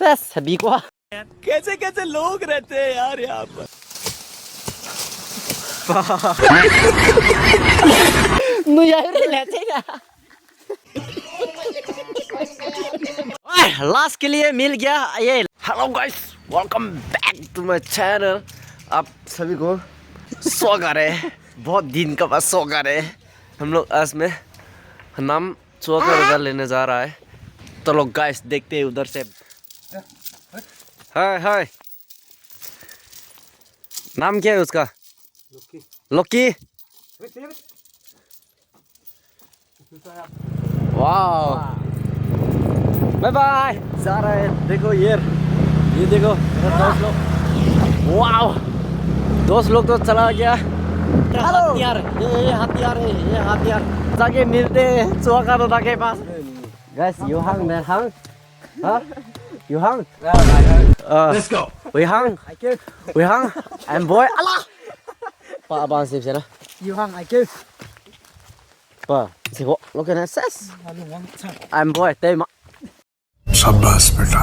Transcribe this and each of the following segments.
सभी को कैसे कैसे लोग रहते हैं यार यहाँ पर। लास्ट के लिए मिल गया ये। Hello guys, welcome back to my channel. आप सभी को स्वागत है, बहुत दिन का बाद स्वागत है। हम लोग आज में नाम चुका लेने जा रहा है, तो लोग गाइस देखते हैं उधर से। हाय हाय, नाम क्या है उसका? लोकी। वाह, बाय बाय, जा रहा है। देखो ये देखो मेरा दोस्त लोग। वाह, दोस्त लोग तो चला गया। हथियार, ये हथियार है, ये हथियार। जाके मिलते हैं चुका दादा के पास। Guys, you hung, man, hung? Huh? You hung? Let's go. We hung. We hung. And boy, Allah. Pa, abang sip sana. You hang I kêu. Pa, sigo. Look at that says. I'm boy. Tay ma. शाबाश बेटा,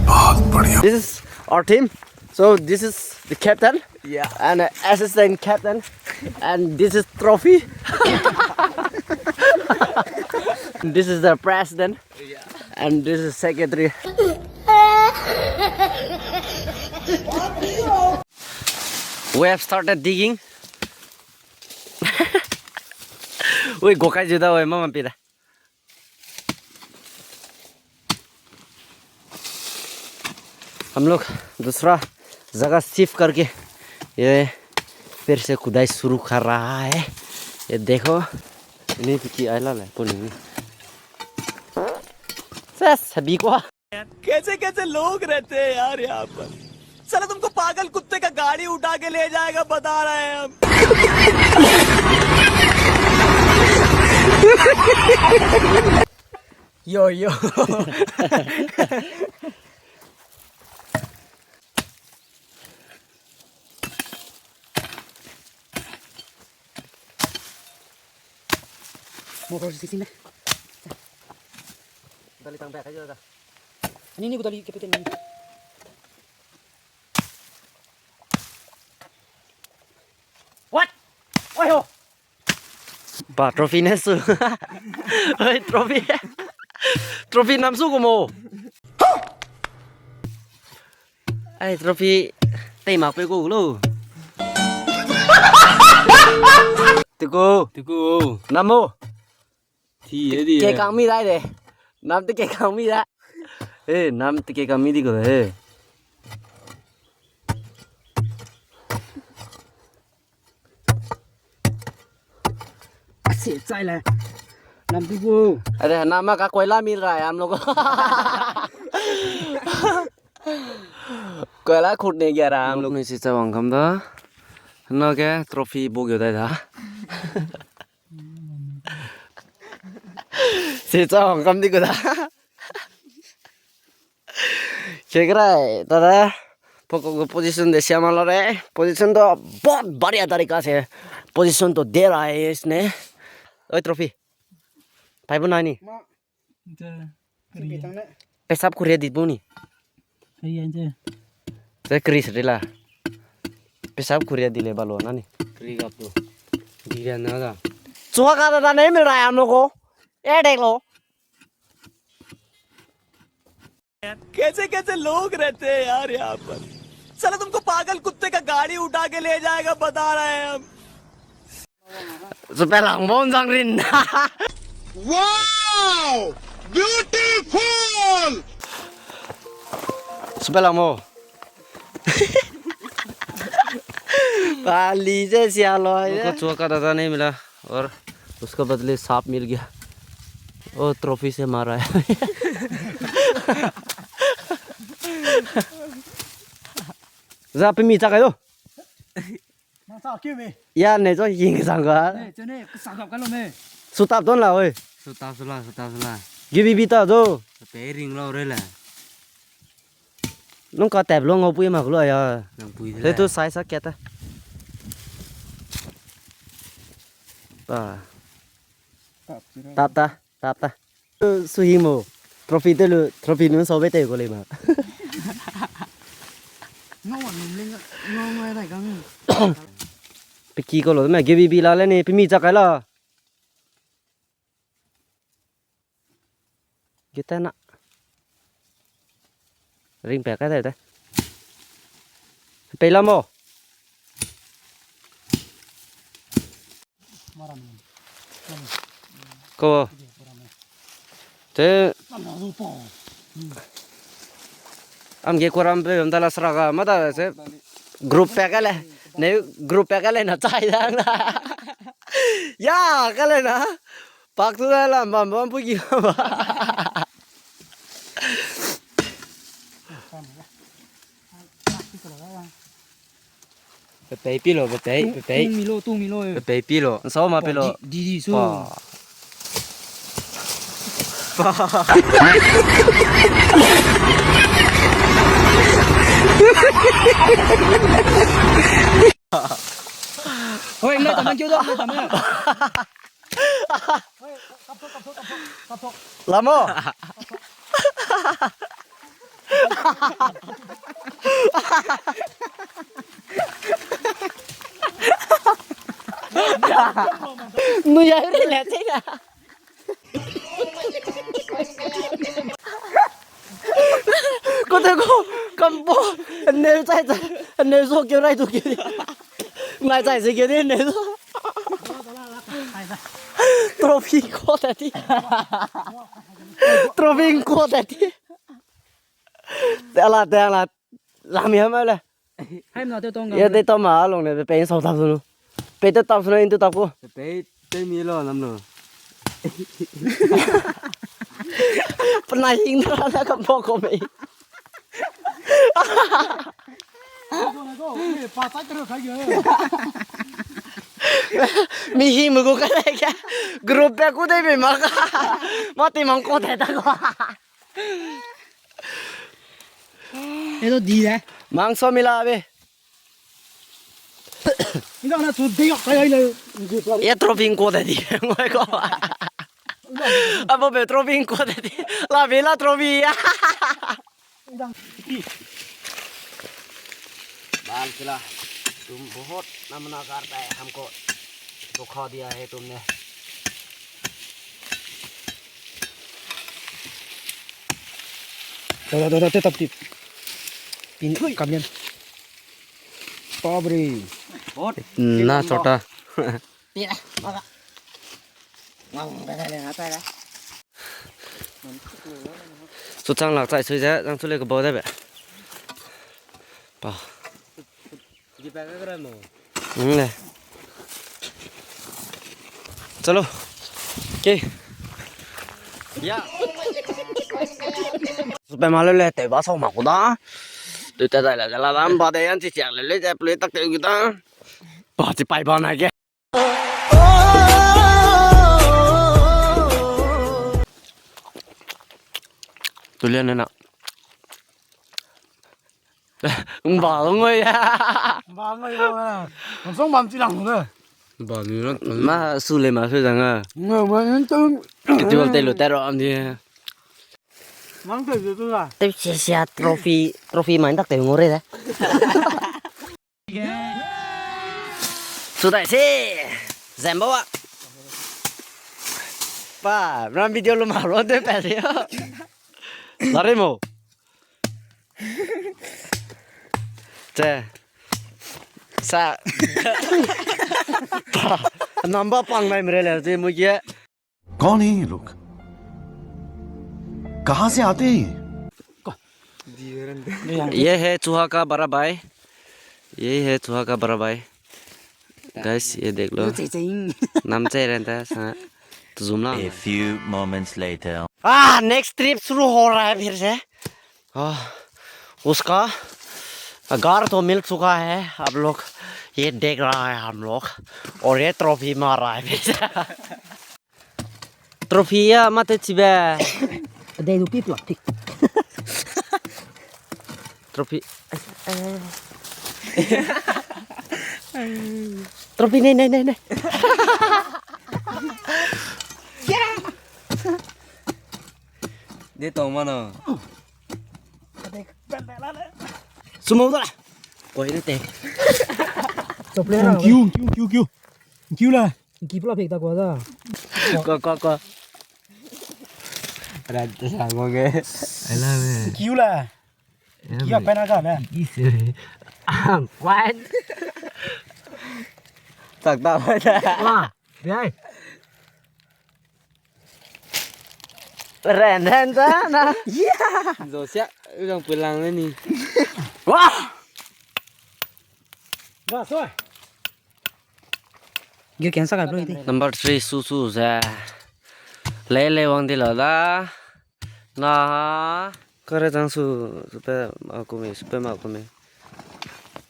बहुत बढ़िया। This is our team. So this is the captain. Yeah. And assistant captain. And this is trophy. This is the president. Yeah. And this is secretary. We have started digging. Ui, gokai juda oi mama pida. हम लोग दूसरा जगह shift करके ये फिर से खुदाई शुरू कर रहा है। ये देखो, नहीं पिकी आइला ले पुनी। सभी को कैसे कैसे लोग रहते हैं यार यहाँ पर। चलो तुमको पागल कुत्ते का गाड़ी उठा के ले जाएगा, बता रहे हैं हम। Yo yo. Mau kalau di sini. Dali tang back aja dah. Ini gue tadi kepiting ini. What? Oi ho. Ba trophy nesu. Oi trophy. Trophy namsu ko mo. Ai trophy tay mak pe ko lo. Tuku namo. Thì Kể càng mi đây để nam tới kể càng mi đã. Ê nam tới kể càng mi đi rồi ê. Sẽ chạy là làm cái vô. अरे नामा का कोयला मिल रहा है हम लोग को। कोयला खोदने गया रहा हम लोग ने सिचा वंगम दा न क्या ट्रॉफी बोग्यो दा था। सिचा वंगम दी को दा check रहा है दादा पोको को पोजीशन दे श्यामा लो रे। पोजीशन तो बहुत बढ़िया तरीका से पोजीशन तो दे रहा है इसने। ओए ट्रॉफी भाई बना नहीं पेशाब कुरिया दी बोनी ते क्रिस रेला पेशाब कुरिया दिले बालो ना नहीं क्रीग आप तो दिया ना था। चुहा का दादा नहीं मिल रहा है हम लोग को। ये देख लो कैसे कैसे लोग रहते हैं यार यहाँ पर। चलो तुमको पागल कुत्ते का गाड़ी उठा के ले जाएगा, बता रहे हैं हम। supaya bon jangrin wow, beautiful. supaya mo पाली से सियालो है। चुहा का दादा नहीं मिला और उसका बदले सांप मिल गया। ओ ट्रॉफी से मारा है। ra bên mi chắc cái đâu Nó sao kêu mày? ya này cho nhìn sang cái Này, cho nên cái sao gặp cái luôn này. sút tap tuần là ơi Suta sula. ghi bi ta cho Bé ring lâu rồi là. nó có tẹp luôn ngô bùi mà rồi à. Đang bùi thế Thế là. tôi sai sắc kẹt ta. Tap ta. Suhimo. trophy tới luôn trophy nó so với tệ của lên mà Nó còn mình lên nó ngoài này căng. bị kỳ có lỗi mà kia bị là lên này bị mi chắc cái là cái tên ạ ring bẻ cái này đấy bị lắm không cô thế am ge koram pe am dala sraga mata se group pe kale ne group pe kale na chai dang na ya kale na pak tu la mam bam pu gi ba pe pi lo pe Tung milo. pe pi lo so ma pe lo Đi su. Ôi em đây tầm anh chưa đâu, đây tầm anh. làm không nuôi ai đây là thế nào có thể có cầm bộ nếu chạy nếu số kiểu này tụi kia ngài chạy gì kia đi nếu trophy có thể đi trophy có thể đi thế là làm gì mà là Hai em nào tiêu tông giờ đây tao mà luôn này bé sầu tập rồi bé tao tập rồi tao tập cô bé tới mi lo lắm rồi phần này hình ra là cầm bộ của mình mi hi mực cái này cái group bé cũng đây bị mắc mà tìm mong có thể tao Thế nó đi đấy. mang số mi la về Nó là chuột đi cái ấy này. ये trophy को दे दी मैं को अब वो trophy को दे दी ला वेला trophy बाल खिला तुम बहुत नमना करता है हमको धोखा दिया है तुमने Đó, tiếp tập tiếp. Pin cầm nhân. Pobre. ना छोटा số trang lạc tại chơi giá đang chơi lấy cái bò đấy vậy bảo này chalo ok ya super malo le te ba sau mà của đó tôi ta đây là làm ba đây anh chỉ chẳng lấy lấy tắc tiêu người ta bỏ chỉ bài bao này kia tôi lên đây nào bỏ luôn rồi Ba người mà. Còn sống bằng chỉ lòng nữa. bỏ nữa mà su lên mà suy rằng à Người mà nó tương. cái tiêu tay lụt tay rồi anh đi Mang tới rồi tôi à. tay xe trophy mà anh tắc tiêu ngồi đây đấy su đại sĩ giảm bao ạ ba làm video luôn mà rồi đấy phải đấy là đấy mồ 제 사 number पंग में मेरे लिए मुझे कौन है ये लोग कहाँ से आते हैं ये है चूहा का बड़ा भाई ये है चूहा का बड़ा भाई गाइस ये देख लो नाम से रहता है तो जूम ना A few moments later. Next trip शुरू हो रहा है फिर से उसका गार तो मिल चुका है आप लोग ये देख रहा है हम लोग और ये ट्रॉफी मार रहा है फिर से ट्रॉफी या मत चिबे Đây nó pip lọc thịt. Trophy trophy नहीं नहीं नहीं नहीं Dia tahu mana? Semua tu lah. Koi ni teh. Kêu là Kau. Ada sanggup ke? kêu là kêu apa nak kan Quan. Tak tahu dah. đây Ren sana. Rồi sẽ đang pulang ni. Wah. rồi rồi Gear cancel kan bro itu. Number 3 susu saya. Lele wang di lada. Nah, kare tangsu supaya aku me.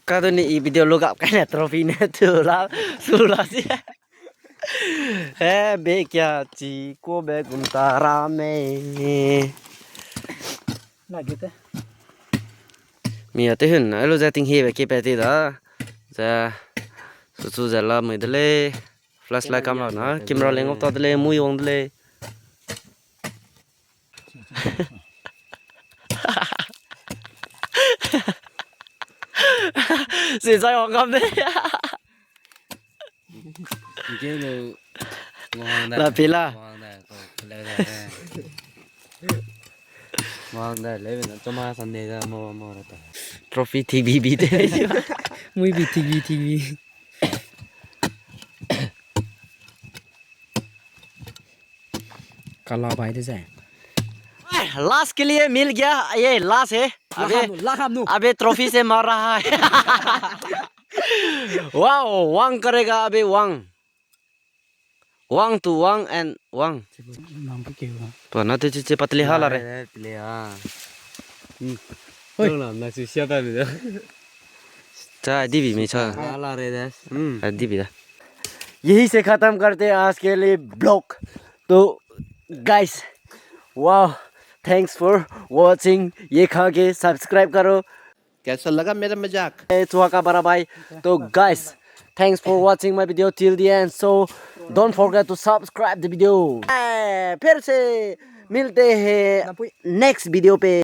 Kado ni i video look up kan trofi ne tu lah sulasi. Be kya chi ko be guntara me. là gitu Mi ate hun, alo za ting he be ke pe ti da. Za susu za la me dele. Flashlight camera na, camera lengok ta dele mui wong dele. Xin sai hoàng cầm đấy. Cái này ngon đấy. Là pila. Ngon đấy, lấy đây. Ngon đấy, lấy về nó cho ma sẵn đây ra mua ra ta. Trophy TV đấy. Muy TV. Kalau apa itu saya? Last के लिए मिल गया ये last है अबे trophy से मार रहा है वाओ वांग करेगा अबे वांग to Wang and Wang làm cái kiểu तो ना तो चे पतले हाला रे Pili ha. Đâu làm là sự xia ta nữa. चा दीवी में चा Ala re das. दीवी दा यही से खत्म करते हैं आज के लिए ब्लॉग तो guys wow thanks for watching ये खा के सब्सक्राइब करो कैसा लगा मेरा मजाक चुहा का बड़ा भाई तो guys thanks for watching my video till the end so don't forget to subscribe the video फिर से मिलते हैं नेक्स्ट वीडियो पे